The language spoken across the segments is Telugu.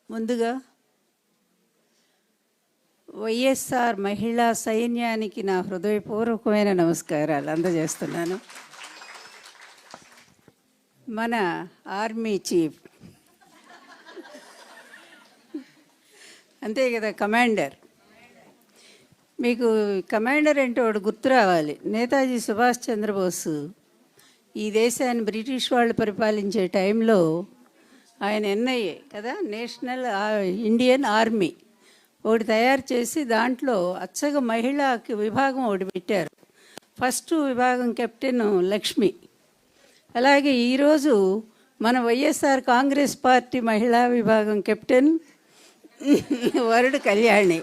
ముందుగా వైఎస్ఆర్ మహిళా సైన్యానికి నా హృదయపూర్వకమైన నమస్కారాలు అందజేస్తున్నాను. మన ఆర్మీ చీఫ్ అంతే కదా, కమాండర్. మీకు కమాండర్ అంటే ఒకటి గుర్తు రావాలి. నేతాజీ సుభాష్ చంద్రబోసు ఈ దేశాన్ని బ్రిటిష్ వాళ్ళు పరిపాలించే టైంలో ఆయన ఎన్ఐఏ కదా, నేషనల్ ఇండియన్ ఆర్మీ ఒకటి తయారు చేసి దాంట్లో అచ్చగా మహిళకి విభాగం ఒకటి పెట్టారు. ఫస్ట్ విభాగం కెప్టెన్ లక్ష్మి. అలాగే ఈరోజు మన వైఎస్ఆర్ కాంగ్రెస్ పార్టీ మహిళా విభాగం కెప్టెన్ వరుడు కళ్యాణి.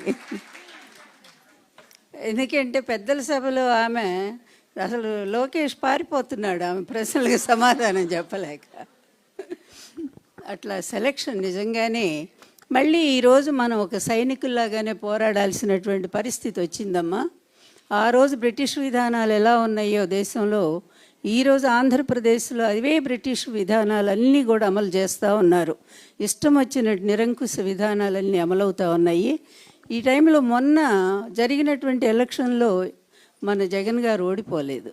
ఎందుకంటే పెద్దల సభలో ఆమె అసలు లోకేష్ పారిపోతున్నాడు ఆమె ప్రశ్నలకు సమాధానం చెప్పలేక. అట్లా సెలక్షన్ నిజంగానే మళ్ళీ ఈరోజు మనం ఒక సైనికుల్లాగానే పోరాడాల్సినటువంటి పరిస్థితి వచ్చిందమ్మా. ఆ రోజు బ్రిటిష్ విధానాలు ఎలా ఉన్నాయో దేశంలో, ఈరోజు ఆంధ్రప్రదేశ్లో అవే బ్రిటిష్ విధానాలన్నీ కూడా అమలు చేస్తూ ఉన్నారు. ఇష్టం వచ్చినట్టు నిరంకుశ విధానాలన్నీ అమలవుతూ ఉన్నాయి. ఈ టైంలో మొన్న జరిగినటువంటి ఎలక్షన్లో మన జగన్ గారు ఓడిపోలేదు,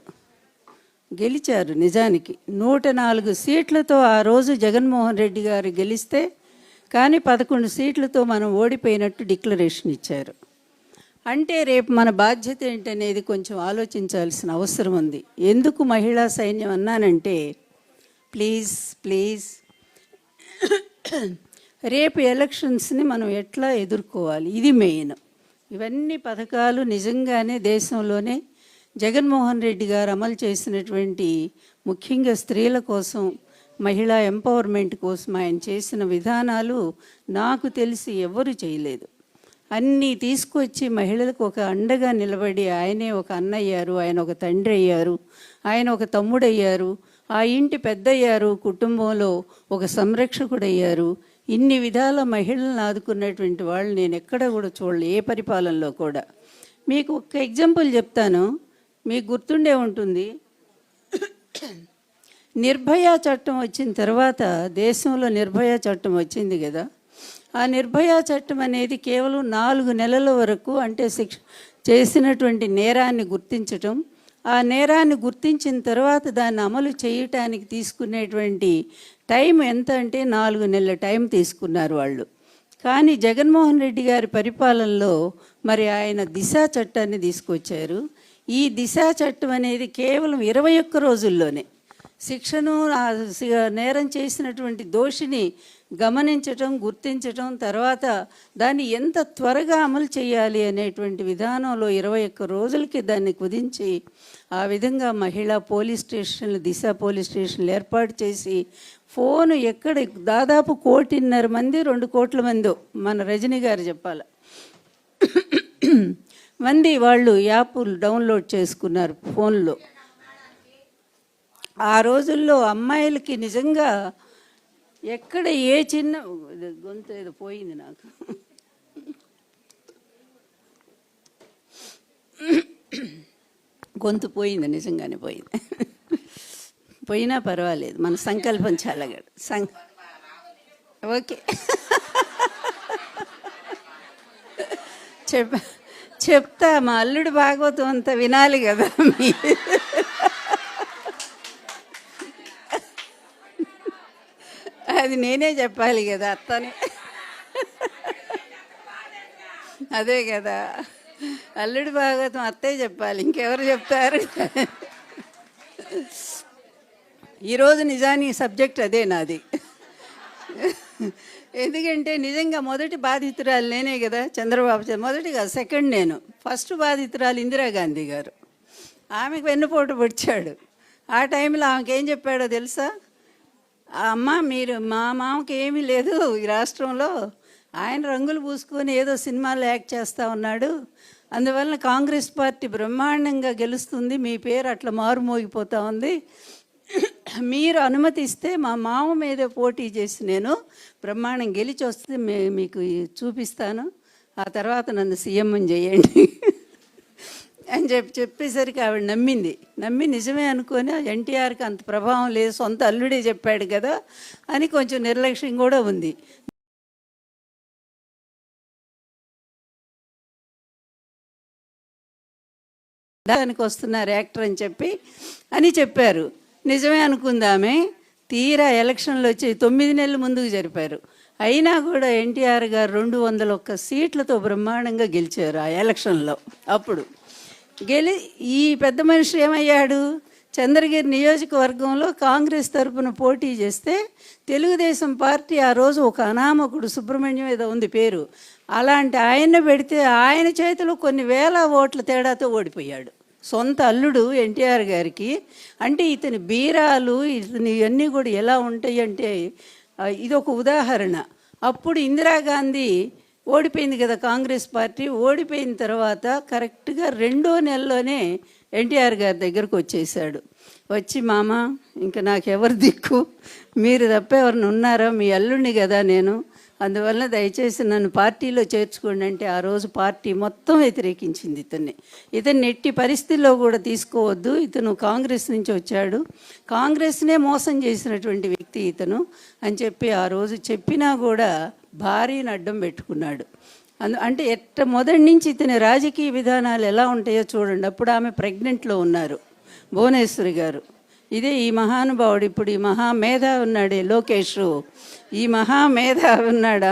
గెలిచారు. నిజానికి 104 సీట్లతో ఆ రోజు జగన్మోహన్ రెడ్డి గారు గెలిస్తే, కానీ 11 సీట్లతో మనం ఓడిపోయినట్టు డిక్లరేషన్ ఇచ్చారు. అంటే రేపు మన బాధ్యత ఏంటనేది కొంచెం ఆలోచించాల్సిన అవసరం ఉంది. ఎందుకు మహిళా సైన్యం అన్నానంటే, ప్లీజ్ రేపు ఎలక్షన్స్ని మనం ఎట్లా ఎదుర్కోవాలి, ఇది మెయిన్. ఇవన్నీ పథకాలు నిజంగానే దేశంలోనే జగన్మోహన్ రెడ్డి గారు అమలు చేసినటువంటి, ముఖ్యంగా స్త్రీల కోసం, మహిళా ఎంపవర్మెంట్ కోసం ఆయన చేసిన విధానాలు నాకు తెలిసి ఎవరు చేయలేదు. అన్నీ తీసుకొచ్చి మహిళలకు ఒక అండగా నిలబడి ఆయనే ఒక అన్న అయ్యారు, ఆయన ఒక తండ్రి అయ్యారు, ఆయన ఒక తమ్ముడు అయ్యారు, ఆ ఇంటి పెద్ద అయ్యారు, కుటుంబంలో ఒక సంరక్షకుడు అయ్యారు. ఇన్ని విధాల మహిళలను ఆదుకున్నటువంటి వాళ్ళు నేను ఎక్కడ కూడా చూడలే, ఏ పరిపాలనలో కూడా. మీకు ఒక ఎగ్జాంపుల్ చెప్తాను, మీకు గుర్తుండే ఉంటుంది. నిర్భయ చట్టం వచ్చిన తర్వాత దేశంలో నిర్భయ చట్టం వచ్చింది కదా. ఆ నిర్భయ చట్టం అనేది కేవలం 4 నెలల వరకు, అంటే చేసినటువంటి నేరాన్ని గుర్తించటం, ఆ నేరాన్ని గుర్తించిన తర్వాత దాన్ని అమలు చేయటానికి తీసుకునేటువంటి టైం ఎంత అంటే 4 నెలల టైం తీసుకున్నారు వాళ్ళు. కానీ జగన్మోహన్ రెడ్డి గారి పరిపాలనలో మరి ఆయన దిశా చట్టాన్ని తీసుకొచ్చారు. ఈ దిశా చట్టం అనేది కేవలం 21 రోజుల్లోనే శిక్షను, నేరం చేసినటువంటి దోషిని గమనించటం, గుర్తించటం, తర్వాత దాన్ని ఎంత త్వరగా అమలు చేయాలి అనేటువంటి విధానంలో 21 రోజులకి దాన్ని కుదించి, ఆ విధంగా మహిళా పోలీస్ స్టేషన్లు, దిశ పోలీస్ స్టేషన్లు ఏర్పాటు చేసి, ఫోను ఎక్కడ దాదాపు 1.5 మంది 2 కోట్ల మందో మన రజనీ గారు చెప్పాలి మంది వాళ్ళు యాప్లు డౌన్లోడ్ చేసుకున్నారు ఫోన్లో. ఆ రోజుల్లో అమ్మాయిలకి నిజంగా ఎక్కడ ఏ చిన్న గొంతు ఏదో పోయింది నాకు, గొంతు పోయింది, నిజంగానే పోయింది. పోయినా పర్వాలేదు, మన సంకల్పం చాలా ఓకే. చెప్తా, మా అల్లుడు భాగవతం అంతా వినాలి కదా అది నేనే చెప్పాలి కదా, అత్తనే. అదే కదా, అల్లుడి భాగవతం అత్తే చెప్పాలి, ఇంకెవరు చెప్తారు. ఈరోజు నిజానికి సబ్జెక్ట్ అదే నాది. ఎందుకంటే నిజంగా మొదటి బాధితురాలు నేనే కదా, చంద్రబాబు మొదటిగా, సెకండ్ నేను. ఫస్ట్ బాధితురాలు ఇందిరాగాంధీ గారు. ఆమెకు వెన్నుపోటు పొడిచాడు. ఆ టైంలో ఆమెకి ఏం చెప్పాడో తెలుసా? అమ్మ, మీరు మా మామకి ఏమీ లేదు ఈ రాష్ట్రంలో, ఆయన రంగులు పూసుకొని ఏదో సినిమాలో యాక్ట్ చేస్తూ ఉన్నాడు, అందువలన కాంగ్రెస్ పార్టీ బ్రహ్మాండంగా గెలుస్తుంది, మీ పేరు అట్లా మారుమోగిపోతూ ఉంది, మీరు అనుమతిస్తే మా మామ మీద పోటీ చేసి నేను బ్రహ్మాండం గెలిచి వస్తే మీకు చూపిస్తాను, ఆ తర్వాత నన్ను సీఎం చేయండి అని చెప్పేసరికి ఆవిడ నమ్మి నిజమే అనుకొని ఎన్టీఆర్కి అంత ప్రభావం లేదు, సొంత అల్లుడే చెప్పాడు కదా అని కొంచెం నిర్లక్ష్యం కూడా ఉంది. దానికి వస్తున్నారు యాక్టర్ అని చెప్పారు. నిజమే అనుకుందామే. తీరా ఎలక్షన్లు వచ్చి 9 నెలల ముందుకు జరిపారు. అయినా కూడా ఎన్టీఆర్ గారు 201 సీట్లతో బ్రహ్మాండంగా గెలిచారు ఆ ఎలక్షన్లో. అప్పుడు ఈ పెద్ద మనిషి ఏమయ్యాడు, చంద్రగిరి నియోజకవర్గంలో కాంగ్రెస్ తరఫున పోటీ చేస్తే తెలుగుదేశం పార్టీ ఆ రోజు ఒక అనామకుడు సుబ్రహ్మణ్యం ఏదో ఉంది పేరు, అలాంటి ఆయన పెడితే ఆయన చేతిలో కొన్ని వేల ఓట్ల తేడాతో ఓడిపోయాడు. సొంత అల్లుడు ఎన్టీఆర్ గారికి. అంటే ఇతని బీరాలు ఇతని ఇవన్నీ కూడా ఎలా ఉంటాయి అంటే ఇది ఒక ఉదాహరణ. అప్పుడు ఇందిరాగాంధీ ఓడిపోయింది కదా కాంగ్రెస్ పార్టీ. ఓడిపోయిన తర్వాత కరెక్ట్గా 2వ నెలలోనే ఎన్టీఆర్ గారి దగ్గరకు వచ్చేసాడు. వచ్చి మామ ఇంకా నాకెవరు దిక్కు, మీరు తప్ప ఎవరిని ఉన్నారా, మీ అల్లుడిని కదా నేను, అందువల్ల దయచేసి నన్ను పార్టీలో చేర్చుకోండి అంటే ఆ రోజు పార్టీ మొత్తం వ్యతిరేకించింది ఇతన్ని ఎట్టి పరిస్థితుల్లో కూడా తీసుకోవద్దు, ఇతను కాంగ్రెస్ నుంచి వచ్చాడు, కాంగ్రెస్నే మోసం చేసినటువంటి వ్యక్తి ఇతను అని చెప్పి ఆ రోజు చెప్పినా కూడా భార్యను అడ్డం పెట్టుకున్నాడు. అంటే మొదటి నుంచి ఇతని రాజకీయ విధానాలు ఎలా ఉంటాయో చూడండి. అప్పుడు ఆమె ప్రెగ్నెంట్లో ఉన్నారు భువనేశ్వరి గారు. ఇదే ఈ మహానుభావుడు, ఇప్పుడు ఈ మహామేధావి ఉన్నాడు లోకేష్, ఈ మహామేధావి ఉన్నాడు.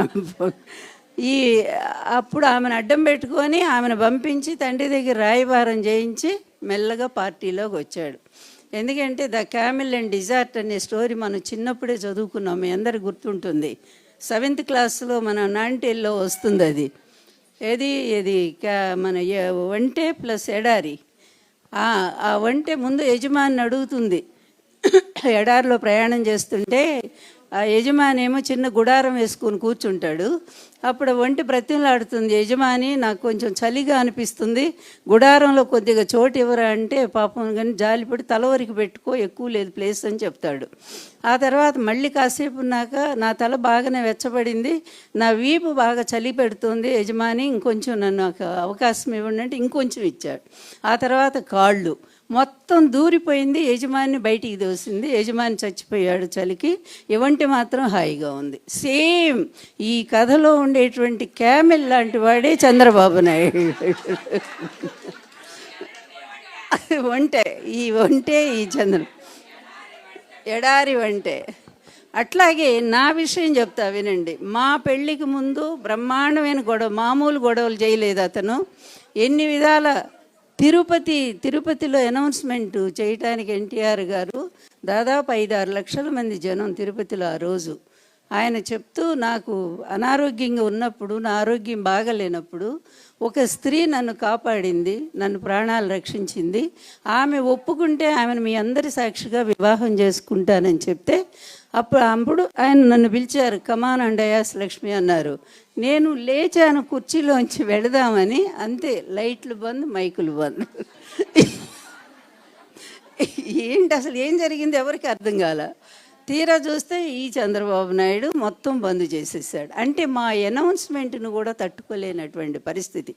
అప్పుడు ఆమెను అడ్డం పెట్టుకొని ఆమెను పంపించి తండ్రి దగ్గర రాయబారం చేయించి మెల్లగా పార్టీలోకి వచ్చాడు. ఎందుకంటే ద క్యామిల్ అండ్ డిజార్ట్ అనే స్టోరీ మనం చిన్నప్పుడే చదువుకున్నాం, మీ అందరికి గుర్తుంటుంది. 7th క్లాస్లో మన నాంటేల్లో వస్తుంది అది. ఏది మన ఒంటె ప్లస్ ఎడారి. ఆ ఒంటె ముందు యజమాని అడుగుతుంది, ఎడారిలో ప్రయాణం చేస్తుంటే ఆ యజమాని ఏమో చిన్న గుడారం వేసుకొని కూర్చుంటాడు. అప్పుడు ఒంటి బ్రతిమలాడుతుంది, యజమాని నాకు కొంచెం చలిగా అనిపిస్తుంది, గుడారంలో కొద్దిగా చోటు ఇవ్వరా అంటే పాపం కానీ జాలిపడి తలవరికి పెట్టుకో, ఎక్కువ లేదు ప్లేస్ అని చెప్తాడు. ఆ తర్వాత మళ్ళీ కాసేపు ఉన్నాక నా తల బాగానే వెచ్చబడింది, నా వీపు బాగా చలి పెడుతుంది యజమాని, ఇంకొంచెం నన్ను అవకాశం ఇవ్వండి అంటే ఇంకొంచెం ఇచ్చాడు. ఆ తర్వాత కాళ్ళు మొత్తం దూరిపోయింది, యజమాని బయటికి దోసింది, యజమాని చచ్చిపోయాడు చలికి, ఇవంటి మాత్రం హాయిగా ఉంది. సేమ్ ఈ కథలో ఉండేటువంటి క్యామెల్ లాంటి వాడే చంద్రబాబు నాయుడు. ఒంటే ఈ ఎడారి వంటే. అట్లాగే నా విషయం చెప్తా వినండి. మా పెళ్ళికి ముందు బ్రహ్మాండమైన మామూలు గొడవలు చేయలేదు అతను. ఎన్ని విధాల తిరుపతిలో అనౌన్స్మెంట్ చేయటానికి ఎన్టీఆర్ గారు దాదాపు 5-6 లక్షల మంది జనం తిరుపతిలో ఆ రోజు. ఆయన చెప్తూ నాకు అనారోగ్యంగా ఉన్నప్పుడు, నా ఆరోగ్యం బాగలేనప్పుడు ఒక స్త్రీ నన్ను కాపాడింది, నన్ను ప్రాణాలు రక్షించింది, ఆమె ఒప్పుకుంటే ఆమెను మీ అందరి సాక్షిగా వివాహం చేసుకుంటానని చెప్తే అప్పుడు ఆయన నన్ను పిలిచారు, కమాన్ అండ్ అయాస్ లక్ష్మి అన్నారు. నేను లేచాను కుర్చీలోంచి వెళదామని, అంతే లైట్లు బంద్, మైకులు బంద్. ఏంటి అసలు ఏం జరిగింది ఎవరికి అర్థం కాల. తీరా చూస్తే ఈ చంద్రబాబు నాయుడు మొత్తం బంద్ చేసేసాడు. అంటే మా అనౌన్స్మెంట్ను కూడా తట్టుకోలేనటువంటి పరిస్థితి.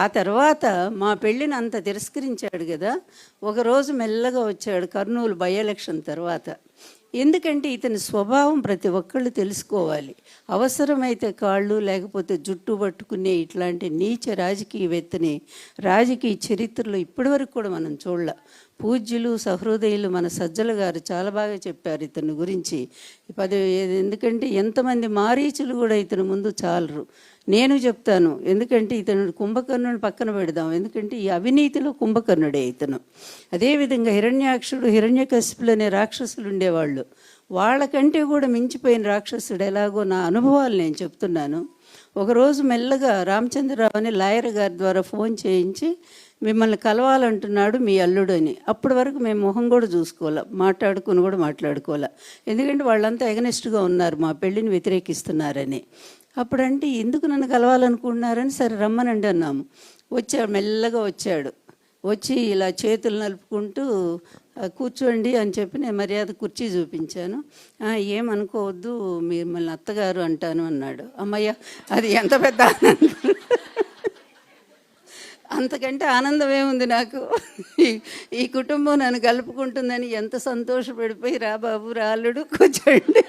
ఆ తర్వాత మా పెళ్ళిని అంత తిరస్కరించాడు కదా. ఒకరోజు మెల్లగా వచ్చాడు కర్నూలు బై ఎలక్షన్ తర్వాత. ఎందుకంటే ఇతని స్వభావం ప్రతి ఒక్కళ్ళు తెలుసుకోవాలి. అవసరమైతే కాళ్ళు లేకపోతే జుట్టు పట్టుకునే ఇట్లాంటి నీచ రాజకీయవేత్తని రాజకీయ చరిత్రలో ఇప్పటివరకు కూడా మనం చూడలే. పూజ్యులు సహృదయులు మన సజ్జల గారు చాలా బాగా చెప్పారు ఇతని గురించి. ఎందుకంటే ఎంతమంది మారీచులు కూడా ఇతని ముందు చాలరు. నేను చెప్తాను, ఎందుకంటే ఇతను కుంభకర్ణుని పక్కన పెడదాం, ఎందుకంటే ఈ అవినీతిలో కుంభకర్ణుడే ఇతను. అదేవిధంగా హిరణ్యాక్షుడు, హిరణ్యకశిపులు అనే రాక్షసులు ఉండేవాళ్ళు, వాళ్ళకంటే కూడా మించిపోయిన రాక్షసుడు ఎలాగో నా అనుభవాలు నేను చెప్తున్నాను. ఒకరోజు మెల్లగా రామచంద్రరావు అని లాయర్ గారి ద్వారా ఫోన్ చేయించి మిమ్మల్ని కలవాలంటున్నాడు మీ అల్లుడు అని. అప్పటి వరకు మేము మొహం కూడా చూసుకోవాలా, మాట్లాడుకోవాలా, ఎందుకంటే వాళ్ళంతా ఎగనెస్ట్గా ఉన్నారు, మా పెళ్ళిని వ్యతిరేకిస్తున్నారని. అప్పుడంటే ఎందుకు నన్ను కలవాలనుకుంటున్నారని సరే రమ్మనండి అన్నాము. వచ్చాడు, మెల్లగా వచ్చాడు. వచ్చి ఇలా చేతులు నలుపుకుంటూ కూర్చోండి అని చెప్పి నేను మర్యాద కుర్చీ చూపించాను. ఏమనుకోవద్దు, మిమ్మల్ని అత్తగారు అంటాను అన్నాడు. అమ్మయ్య, అది ఎంత పెద్ద ఆనందం! అంతకంటే ఆనందం ఏముంది నాకు. ఈ కుటుంబం నన్ను కలుపుకుంటుందని ఎంత సంతోషపడిపోయి, రా బాబు రా అల్లుడు కూర్చోండి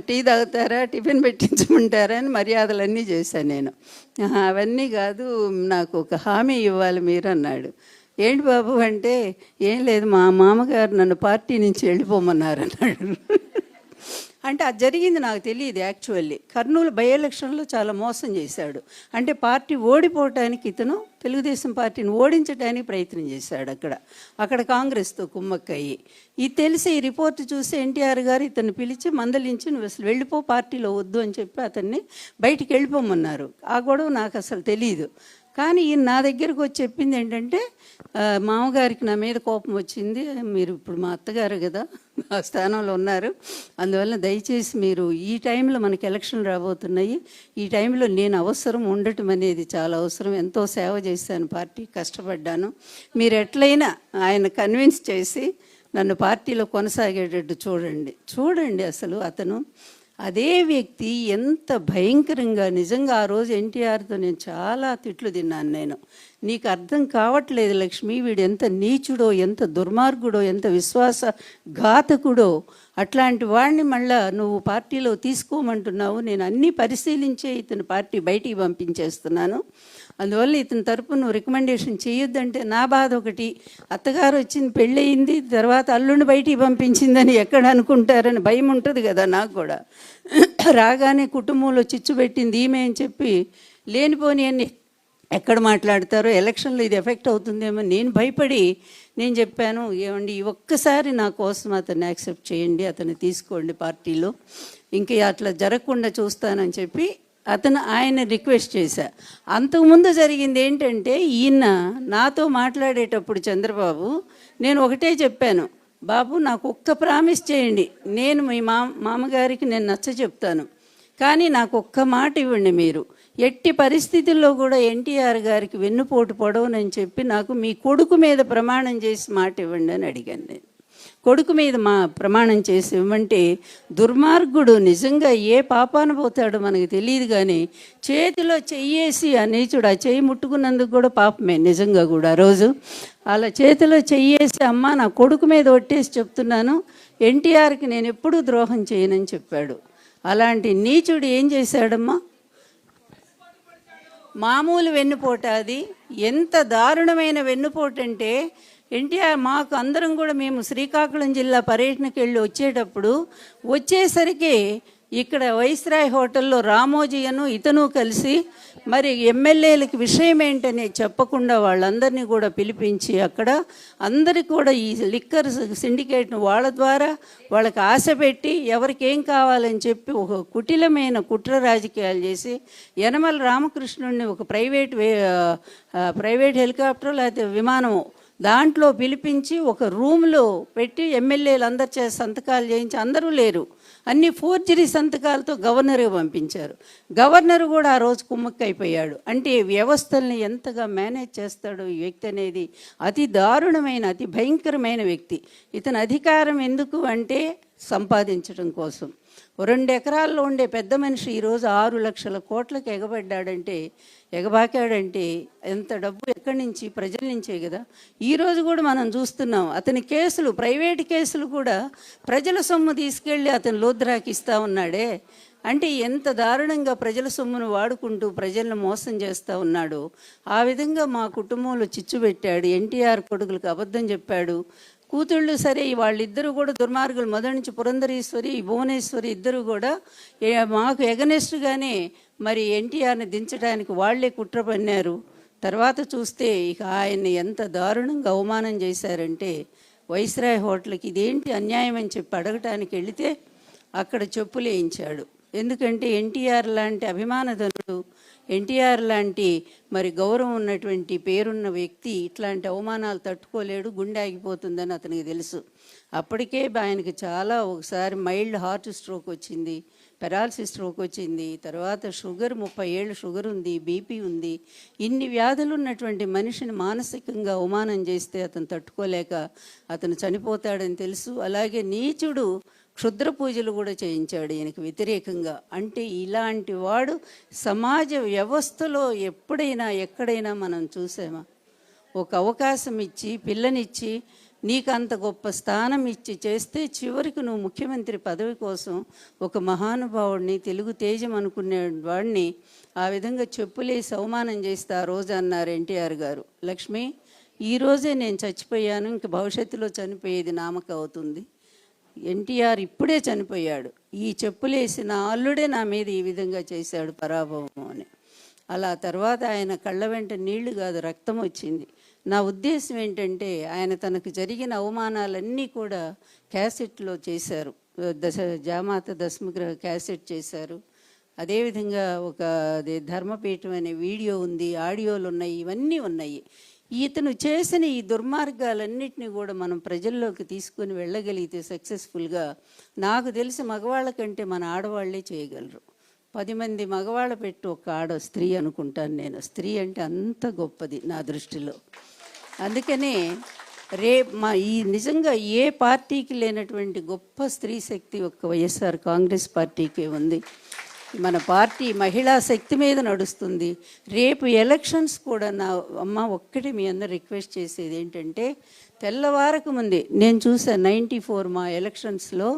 టీ తాగుతారా, టిఫిన్ పెట్టించమంటారా అని మర్యాదలన్నీ చేశాను నేను. అవన్నీ కాదు, నాకు ఒక హామీ ఇవ్వాలి మీరు అన్నాడు. ఏంటి బాబు అంటే, ఏం లేదు మా మామగారు నన్ను పార్టీ నుంచి వెళ్ళిపోమన్నారు అన్నాడు. అంటే అది జరిగింది నాకు తెలియదు యాక్చువల్లీ. కర్నూలు బై ఎలక్షన్లో చాలా మోసం చేశాడు. అంటే పార్టీ ఓడిపోవటానికి ఇతను తెలుగుదేశం పార్టీని ఓడించడానికి ప్రయత్నం చేశాడు. అక్కడ కాంగ్రెస్తో కుమ్మక్కయ్యి. ఇది తెలిసి ఈ రిపోర్ట్ చూసి ఎన్టీఆర్ గారు ఇతన్ని పిలిచి మందలించి, నువ్వు అసలు వెళ్ళిపో, పార్టీలో వద్దు అని చెప్పి అతన్ని బయటికి వెళ్ళిపోమన్నారు. ఆ గొడవ నాకు అసలు తెలియదు. కానీ ఈయన నా దగ్గరకు వచ్చి చెప్పింది ఏంటంటే, మామగారికి నా మీద కోపం వచ్చింది, మీరు ఇప్పుడు మా అత్తగారు కదా, ఆ స్థానంలో ఉన్నారు, అందువల్ల దయచేసి మీరు ఈ టైంలో మనకి ఎలక్షన్ రాబోతున్నాయి, ఈ టైంలో నేను అవసరం ఉండటం అనేది చాలా అవసరం, ఎంతో సేవ చేశాను, పార్టీ కష్టపడ్డాను, మీరు ఎట్లయినా ఆయన కన్విన్స్ చేసి నన్ను పార్టీలో కొనసాగేటట్టు చూడండి. అసలు అతను అదే వ్యక్తి ఎంత భయంకరంగా, నిజంగా ఆ రోజు ఎన్టీఆర్తో నేను చాలా తిట్లు తిన్నాను నేను. నీకు అర్థం కావట్లేదు లక్ష్మి, వీడు ఎంత నీచుడో, ఎంత దుర్మార్గుడో, ఎంత విశ్వాసఘాతకుడో, అట్లాంటి వాడిని మళ్ళా నువ్వు పార్టీలో తీసుకోమంటున్నావు. నేను అన్నీ పరిశీలించే ఇతను పార్టీ బయటికి పంపించేస్తున్నాను, అందువల్ల ఇతని తరపు నువ్వు రికమెండేషన్ చేయొద్దంటే నా బాధ ఒకటి, అత్తగారు వచ్చింది, పెళ్ళయింది, తర్వాత అల్లుడిని బయటికి పంపించిందని ఎక్కడ అనుకుంటారని భయం ఉంటుంది కదా నాకు కూడా. రాగానే కుటుంబంలో చిచ్చు పెట్టింది ఈమె అని చెప్పి లేనిపోని అన్ని ఎక్కడ మాట్లాడతారో, ఎలక్షన్లో ఇది ఎఫెక్ట్ అవుతుందేమో నేను భయపడి నేను చెప్పాను, ఏమండి ఒక్కసారి నా కోసం అతన్ని యాక్సెప్ట్ చేయండి, అతన్ని తీసుకోండి పార్టీలో, ఇంకా అట్లా జరగకుండా చూస్తానని చెప్పి ఆయన రిక్వెస్ట్ చేశా. అంతకుముందు జరిగింది ఏంటంటే, ఈయన నాతో మాట్లాడేటప్పుడు చంద్రబాబు నేను ఒకటే చెప్పాను, బాబు నాకు ఒక్క ప్రామిస్ చేయండి, నేను మీ మామగారికి నేను నచ్చ చెప్తాను, కానీ నాకు ఒక్క మాట ఇవ్వండి, మీరు ఎట్టి పరిస్థితుల్లో కూడా ఎన్టీఆర్ గారికి వెన్నుపోటు పొడవునని చెప్పి నాకు మీ కొడుకు మీద ప్రమాణం చేసి మాట ఇవ్వండి అని అడిగాను నేను. కొడుకు మీద ప్రమాణం చేసి ఇవ్వమంటే, దుర్మార్గుడు నిజంగా ఏ పాపాన పోతాడో మనకు తెలియదు, కానీ చేతిలో చెయ్యేసి ఆ నీచుడు ఆ చెయ్యి ముట్టుకున్నందుకు కూడా పాపమే నిజంగా కూడా. ఆ రోజు అలా చేతిలో చెయ్యేసి, అమ్మ నా కొడుకు మీద ఒట్టేసి చెప్తున్నాను, ఎన్టీఆర్కి నేను ఎప్పుడూ ద్రోహం చేయనని చెప్పాడు. అలాంటి నీచుడు ఏం చేశాడమ్మా, మామూలు వెన్నుపోటు, అది ఎంత దారుణమైన వెన్నుపోటు అంటే, ఎన్టీఆర్ మాకు అందరం కూడా మేము శ్రీకాకుళం జిల్లా పర్యటనకి వెళ్ళి వచ్చేసరికి ఇక్కడ వైస్రాయ్ హోటల్లో రామోజీయను ఇతను కలిసి మరి ఎమ్మెల్యేలకి విషయం ఏంటని చెప్పకుండా వాళ్ళందరినీ కూడా పిలిపించి అక్కడ అందరికీ కూడా ఈ లిక్కర్ సిండికేట్ను వాళ్ళ ద్వారా వాళ్ళకి ఆశ పెట్టి ఎవరికి ఏం కావాలని చెప్పి ఒక కుటిలమైన కుట్ర రాజకీయాలు చేసి యనమల రామకృష్ణుడిని ఒక ప్రైవేట్ హెలికాప్టర్ లేకపోతే విమానము దాంట్లో పిలిపించి ఒక రూమ్లో పెట్టి ఎమ్మెల్యేలు అందరి చేత సంతకాలు చేయించి, అందరూ లేరు, అన్ని ఫోర్జరీ సంతకాలతో గవర్నర్కి పంపించారు. గవర్నర్ కూడా ఆ రోజు కుమ్మక్కైపోయాడు. అంటే వ్యవస్థల్ని ఎంతగా మేనేజ్ చేస్తాడో ఈ వ్యక్తి అనేది అతి దారుణమైన, అతి భయంకరమైన వ్యక్తి. ఇతని అధికారం ఎందుకు అంటే సంపాదించడం కోసం. 2 ఎకరాల్లో ఉండే పెద్ద మనిషి ఈరోజు 6 లక్షల కోట్లకు ఎగబాకాడంటే ఎంత డబ్బు ఎక్కడి నుంచి, ప్రజల నుంచే కదా. ఈరోజు కూడా మనం చూస్తున్నాం అతని కేసులు, ప్రైవేట్ కేసులు కూడా ప్రజల సొమ్ము తీసుకెళ్ళి అతను లోద్రాకి ఇస్తూ ఉన్నాడే. అంటే ఎంత దారుణంగా ప్రజల సొమ్మును వాడుకుంటూ ప్రజలను మోసం చేస్తూ ఉన్నాడు. ఆ విధంగా మా కుటుంబంలో చిచ్చు పెట్టాడు. ఎన్టీఆర్ కొడుకులకు అబద్ధం చెప్పాడు. కూతుళ్ళు సరే, వాళ్ళిద్దరూ కూడా దుర్మార్గులు. మొదటి నుంచి పురంధరేశ్వరి, భువనేశ్వరి ఇద్దరు కూడా మాకు ఎగనెస్ట్గానే మరి ఎన్టీఆర్ని దించడానికి వాళ్లే కుట్ర పన్నారు. తర్వాత చూస్తే ఇక ఆయన్ని ఎంత దారుణంగా అవమానం చేశారంటే, వైస్రాయ్ హోటల్కి ఇదేంటి అన్యాయం అని చెప్పి అడగటానికి వెళితే అక్కడ చెప్పులు వేయించాడు. ఎందుకంటే ఎన్టీఆర్ లాంటి అభిమానధనుడు, ఎన్టీఆర్ లాంటి మరి గౌరవం ఉన్నటువంటి పేరున్న వ్యక్తి ఇట్లాంటి అవమానాలు తట్టుకోలేడు, గుండె ఆగిపోతుందని అతనికి తెలుసు. అప్పటికే ఆయనకి చాలా ఒకసారి మైల్డ్ హార్ట్ స్ట్రోక్ వచ్చింది, పెరాలసిస్ స్ట్రోక్ వచ్చింది, తర్వాత షుగర్ 30 ఏళ్ళు షుగర్ ఉంది, బీపీ ఉంది. ఇన్ని వ్యాధులు ఉన్నటువంటి మనిషిని మానసికంగా అవమానం చేస్తే అతను తట్టుకోలేక అతను చనిపోతాడని తెలుసు. అలాగే నీచుడు క్షుద్ర పూజలు కూడా చేయించాడు ఈయనకు వ్యతిరేకంగా. అంటే ఇలాంటి వాడు సమాజ వ్యవస్థలో ఎప్పుడైనా ఎక్కడైనా మనం చూసామా? ఒక అవకాశం ఇచ్చి పిల్లనిచ్చి నీకు అంత గొప్ప స్థానం ఇచ్చి చేస్తే చివరికి నువ్వు ముఖ్యమంత్రి పదవి కోసం ఒక మహానుభావుడిని, తెలుగు తేజం అనుకునే వాడిని ఆ విధంగా చెప్పులేసి అవమానం చేస్తే ఆ రోజు అన్నారు ఎన్టీఆర్ గారు, లక్ష్మి ఈరోజే నేను చచ్చిపోయాను, ఇంక భవిష్యత్తులో చనిపోయేది నామక అవుతుంది. ఎన్టీఆర్ ఇప్పుడే చనిపోయాడు, ఈ చెప్పులేసిన అల్లుడే నా మీద ఈ విధంగా చేశాడు పరాభవం అని. అలా తర్వాత ఆయన కళ్ళ వెంట నీళ్లు కాదు రక్తం వచ్చింది. నా ఉద్దేశం ఏంటంటే ఆయన తనకు జరిగిన అవమానాలన్నీ కూడా క్యాసెట్లో చేశారు. జామాత దశమగ్రహ క్యాసెట్ చేశారు. అదేవిధంగా ఒక ధర్మపీఠం అనే వీడియో ఉంది, ఆడియోలు ఉన్నాయి, ఇవన్నీ ఉన్నాయి. ఇతను చేసిన ఈ దుర్మార్గాలన్నింటినీ కూడా మనం ప్రజల్లోకి తీసుకొని వెళ్ళగలిగితే సక్సెస్ఫుల్గా, నాకు తెలిసి మగవాళ్ళ కంటే మన ఆడవాళ్లే చేయగలరు. 10 మంది మగవాళ్ళ పెట్టి ఒక స్త్రీ అనుకుంటాను నేను. స్త్రీ అంటే అంత గొప్పది నా దృష్టిలో. అందుకనే ఈ నిజంగా ఏ పార్టీకి లేనటువంటి గొప్ప స్త్రీ శక్తి ఒక్క వైఎస్ఆర్ కాంగ్రెస్ పార్టీకే ఉంది. మన పార్టీ మహిళా శక్తి మీద నడుస్తుంది. రేపు ఎలక్షన్స్ కూడా నా అమ్మ ఒక్కటి మీ అందరు రిక్వెస్ట్ చేసేది ఏంటంటే, తెల్లవారకు ముందే నేను చూసాను 94 మా ఎలక్షన్స్లో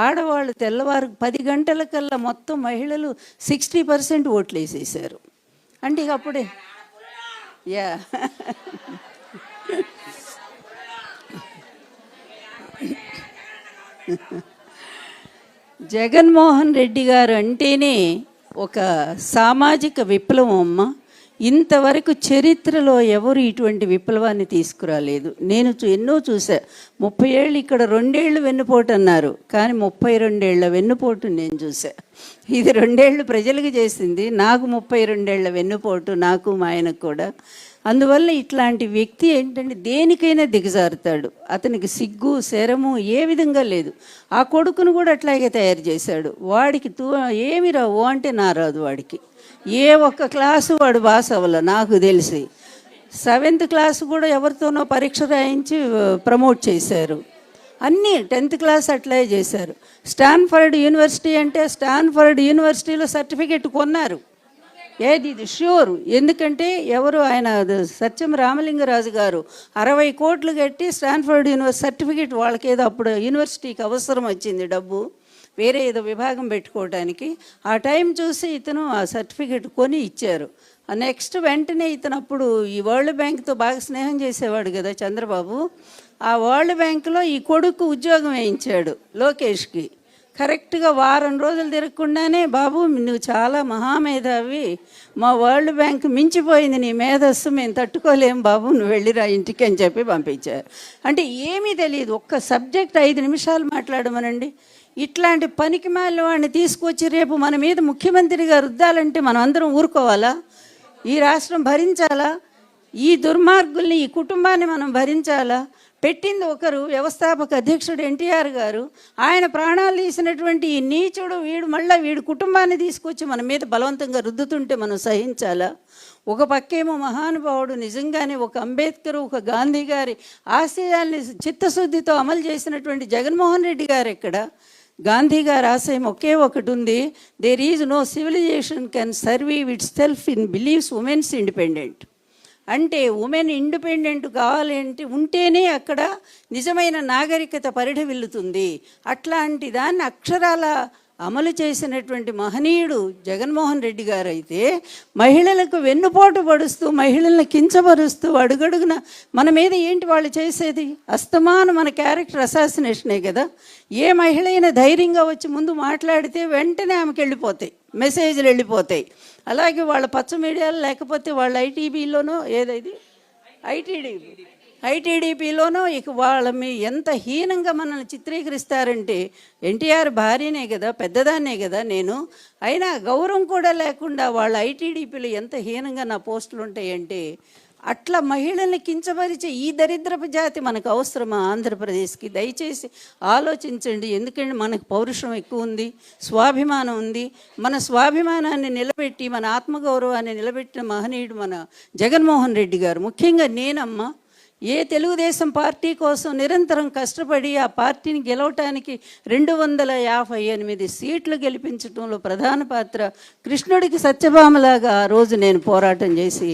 ఆడవాళ్ళు తెల్లవారు 10 గంటలకల్లా మొత్తం మహిళలు 60% ఓట్లు వేసేసారు. అంటే ఇక అప్పుడే యా జగన్మోహన్ రెడ్డి గారు అంటేనే ఒక సామాజిక విప్లవం అమ్మ. ఇంతవరకు చరిత్రలో ఎవరు ఇటువంటి విప్లవాన్ని తీసుకురాలేదు. నేను ఎన్నో చూసా. 30 ఏళ్ళు ఇక్కడ 2 ఏళ్ళు వెన్నుపోటు అన్నారు, కానీ 32 ఏళ్ల వెన్నుపోటు నేను చూసా. ఇది 2 ఏళ్ళు ప్రజలకు చేసింది, నాకు 32 ఏళ్ల వెన్నుపోటు, నాకు మా ఆయనకు కూడా. అందువల్ల ఇట్లాంటి వ్యక్తి ఏంటంటే దేనికైనా దిగజారుతాడు. అతనికి సిగ్గు శరము ఏ విధంగా లేదు. ఆ కొడుకును కూడా అట్లాగే తయారు చేశాడు. వాడికి ఏమి రావు అంటే నా రాదు. వాడికి ఏ ఒక్క క్లాసు వాడు పాస్ అవ్వాల నాకు తెలిసి. 7th క్లాసు కూడా ఎవరితోనో పరీక్ష రాయించి ప్రమోట్ చేశారు. అన్నీ 10th క్లాస్ అట్లే చేశారు. స్టాన్ఫర్డ్ యూనివర్సిటీ అంటే స్టాన్ఫర్డ్ యూనివర్సిటీలో సర్టిఫికెట్ కొన్నారు. ఏది ఇది ష్యూర్. ఎందుకంటే ఎవరు ఆయన సత్యం రామలింగరాజు గారు 60 కోట్లు కట్టి స్టాన్ఫర్డ్ యూనివర్సిటీ సర్టిఫికేట్, వాళ్ళకి ఏదో అప్పుడు యూనివర్సిటీకి అవసరం వచ్చింది డబ్బు, వేరే ఏదో విభాగం పెట్టుకోవడానికి. ఆ టైం చూసి ఇతను ఆ సర్టిఫికేట్ కొని ఇచ్చారు. నెక్స్ట్ వెంటనే ఇతను అప్పుడు ఈ వరల్డ్ బ్యాంక్తో బాగా స్నేహం చేసేవాడు కదా చంద్రబాబు. ఆ వరల్డ్ బ్యాంకులో ఈ కొడుకు ఉద్యోగం వేయించాడు లోకేష్కి. కరెక్ట్గా వారం రోజులు తిరగకుండానే, బాబు నువ్వు చాలా మహామేధావి, మా వరల్డ్ బ్యాంక్ మించిపోయింది నీ మేధస్సు, మేము తట్టుకోలేం బాబు, నువ్వు వెళ్ళిరా ఇంటికి అని చెప్పి పంపించారు. అంటే ఏమీ తెలియదు. ఒక్క సబ్జెక్ట్ 5 నిమిషాలు మాట్లాడమనండి. ఇట్లాంటి పనికిమాలిన వాడిని తీసుకొచ్చి రేపు మన మీద ముఖ్యమంత్రిగా రుద్దాలంటే మనం అందరం ఊరుకోవాలా? ఈ రాష్ట్రం భరించాలా? ఈ దుర్మార్గుల్ని, ఈ కుటుంబాన్ని మనం భరించాలా? పెట్టింది ఒకరు, వ్యవస్థాపక అధ్యక్షుడు ఎన్టీఆర్ గారు. ఆయన ప్రాణాలు తీసినటువంటి ఈ నీచుడు మళ్ళీ వీడి కుటుంబాన్ని తీసుకొచ్చి మన మీద బలవంతంగా రుద్దుతుంటే మనం సహించాలా? ఒక పక్కేమో మహానుభావుడు, నిజంగానే ఒక అంబేద్కర్, ఒక గాంధీ గారి ఆశయాల్ని చిత్తశుద్ధితో అమలు చేసినటువంటి జగన్మోహన్ రెడ్డి గారు ఎక్కడ? గాంధీ గారి ఆశయం ఒకే ఒకటి ఉంది, there is no civilization can survive itself in believes womens independent. అంటే ఉమెన్ ఇండిపెండెంట్ కావాలంటే ఉంటేనే అక్కడ నిజమైన నాగరికత పరిఢవిల్లుతుంది. అట్లాంటి దాన్ని అక్షరాల అమలు చేసినటువంటి మహనీయుడు జగన్మోహన్ రెడ్డి గారు అయితే, మహిళలకు వెన్నుపోటు పడుస్తూ, మహిళలను కించపరుస్తూ అడుగడుగున మన మీద ఏంటి వాళ్ళు చేసేది? అస్తమానం మన క్యారెక్టర్ అసాసినేషనే కదా. ఏ మహిళ అయినా ధైర్యంగా వచ్చి ముందు మాట్లాడితే వెంటనే ఆమెకి వెళ్ళిపోతాయి, మెసేజ్లు వెళ్ళిపోతాయి. అలాగే వాళ్ళ పచ్చ మీడియాలో, లేకపోతే వాళ్ళ ఐటీబీలోనో ఏదైది ఐటీడీపీలోనో ఇక వాళ్ళ ఎంత హీనంగా మనల్ని చిత్రీకరిస్తారంటే, ఎన్టీఆర్ భార్యనే కదా, పెద్దదాన్నే కదా నేను, అయినా గౌరవం కూడా లేకుండా వాళ్ళ ఐటీడీపీలో ఎంత హీనంగా నా పోస్టులు ఉంటాయంటే, అట్లా మహిళల్ని కించపరిచే ఈ దరిద్రపు జాతి మనకు అవసరమా ఆంధ్రప్రదేశ్కి? దయచేసి ఆలోచించండి. ఎందుకంటే మనకు పౌరుషం ఎక్కువ ఉంది, స్వాభిమానం ఉంది. మన స్వాభిమానాన్ని నిలబెట్టి, మన ఆత్మగౌరవాన్ని నిలబెట్టిన మహనీయుడు మన జగన్మోహన్ రెడ్డి గారు. ముఖ్యంగా నేనమ్మ, ఏ తెలుగుదేశం పార్టీ కోసం నిరంతరం కష్టపడి ఆ పార్టీని గెలవటానికి 258 సీట్లు గెలిపించడంలో ప్రధాన పాత్ర, కృష్ణుడికి సత్యభామలాగా ఆ రోజు నేను పోరాటం చేసి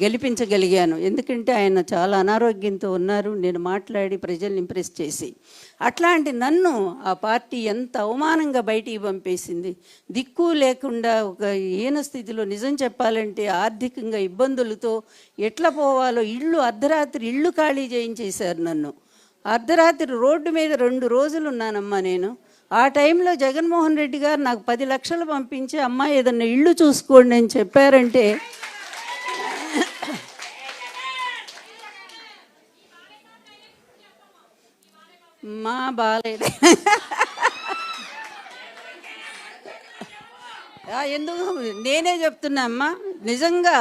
గెలిపించగలిగాను. ఎందుకంటే ఆయన చాలా అనారోగ్యంతో ఉన్నారు. నేను మాట్లాడి ప్రజల్ని ఇంప్రెస్ చేసి, అట్లాంటి నన్ను ఆ పార్టీ ఎంత అవమానంగా బయటికి పంపేసింది. దిక్కు లేకుండా ఒక హీన స్థితిలో, నిజం చెప్పాలంటే ఆర్థికంగా ఇబ్బందులతో ఎట్లా పోవాలో అర్ధరాత్రి ఇళ్ళు ఖాళీ చేయించేశారు నన్ను. అర్ధరాత్రి రోడ్డు మీద 2 రోజులు ఉన్నానమ్మా నేను. ఆ టైంలో జగన్మోహన్ రెడ్డి గారు నాకు 10 లక్షలు పంపించి, అమ్మ ఏదన్నా ఇళ్ళు చూసుకోండి అని చెప్పారంటే మా బాలయ్య ఎందుకు నేనే చెప్తున్నా అమ్మా, నిజంగా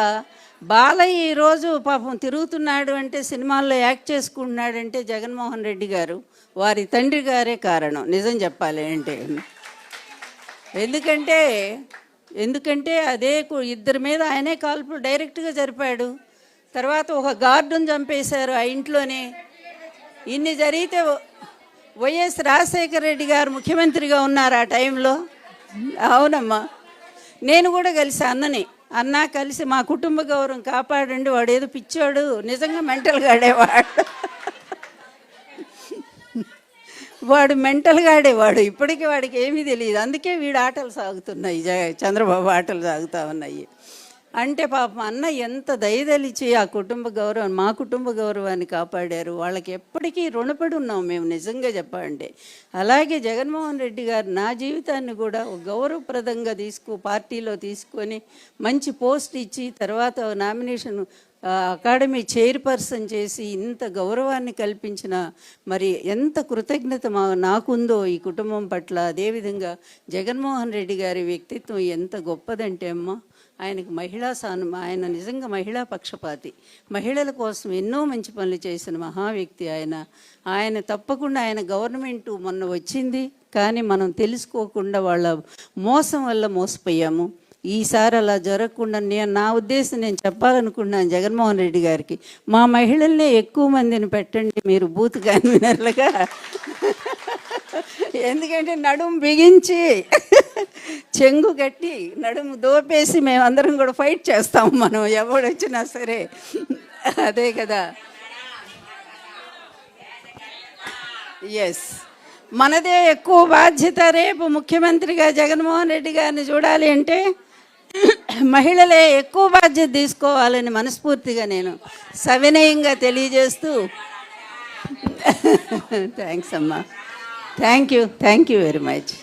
బాలయ్య ఈరోజు పాపం తిరుగుతున్నాడు అంటే, సినిమాల్లో యాక్ట్ చేసుకుంటున్నాడంటే జగన్మోహన్ రెడ్డి గారు, వారి తండ్రి గారే కారణం నిజం చెప్పాలి అంటే. ఎందుకంటే అదే ఇద్దరి మీద ఆయనే కాల్పులు డైరెక్ట్గా జరిపాడు. తర్వాత ఒక గార్డును చంపేశారు ఆ ఇంట్లోనే. ఇన్ని జరిగితే వైఎస్ రాజశేఖర రెడ్డి గారు ముఖ్యమంత్రిగా ఉన్నారు ఆ టైంలో. అవునమ్మా, నేను కూడా కలిసి అన్న కలిసి మా కుటుంబ గౌరవం కాపాడండి, వాడు ఏదో పిచ్చాడు, నిజంగా మెంటల్గా ఆడేవాడు, వాడు మెంటల్గా ఆడేవాడు. ఇప్పటికీ వాడికి ఏమీ తెలియదు. అందుకే వీడు ఆటలు సాగుతున్నాయి, చంద్రబాబు ఆటలు సాగుతూ ఉన్నాయి. అంటే పాపం అన్న ఎంత దయదలిచి ఆ కుటుంబ గౌరవం, మా కుటుంబ గౌరవాన్ని కాపాడారు. వాళ్ళకి ఎప్పటికీ రుణపడి ఉన్నాం మేము నిజంగా చెప్పాలంటే. అలాగే జగన్మోహన్ రెడ్డి గారు నా జీవితాన్ని కూడా గౌరవప్రదంగా పార్టీలో తీసుకొని మంచి పోస్ట్ ఇచ్చి, తర్వాత నామినేషన్ అకాడమీ చైర్పర్సన్ చేసి ఇంత గౌరవాన్ని కల్పించిన, మరి ఎంత కృతజ్ఞత నాకుందో ఈ కుటుంబం పట్ల. అదేవిధంగా జగన్మోహన్ రెడ్డి గారి వ్యక్తిత్వం ఎంత గొప్పదంటే అమ్మ, ఆయనకు ఆయన నిజంగా మహిళా పక్షపాతి, మహిళల కోసం ఎన్నో మంచి పనులు చేసిన మహా వ్యక్తి ఆయన తప్పకుండా ఆయన గవర్నమెంట్ మొన్న వచ్చింది, కానీ మనం తెలుసుకోకుండా వాళ్ళ మోసం వల్ల మోసపోయాము. ఈసారి అలా జరగకుండా నా ఉద్దేశం నేను చెప్పాలనుకున్నాను జగన్మోహన్ రెడ్డి గారికి, మా మహిళల్నే ఎక్కువ మందిని పెట్టండి మీరు బూత్ కన్వీనర్లుగా. ఎందుకంటే నడుము బిగించి చెంగు కట్టి నడుము దోపేసి మేమందరం కూడా ఫైట్ చేస్తాం, మనం ఎవడొచ్చినా సరే. అదే కదా, ఎస్, మనదే ఎక్కువ బాధ్యత. రేపు ముఖ్యమంత్రిగా జగన్మోహన్ రెడ్డి గారిని చూడాలి అంటే మహిళలే ఎక్కువ బాధ్యత తీసుకోవాలని మనస్ఫూర్తిగా నేను సవినయంగా తెలియజేస్తూ, థ్యాంక్స్ అమ్మా, థ్యాంక్ యూ వెరీ మచ్.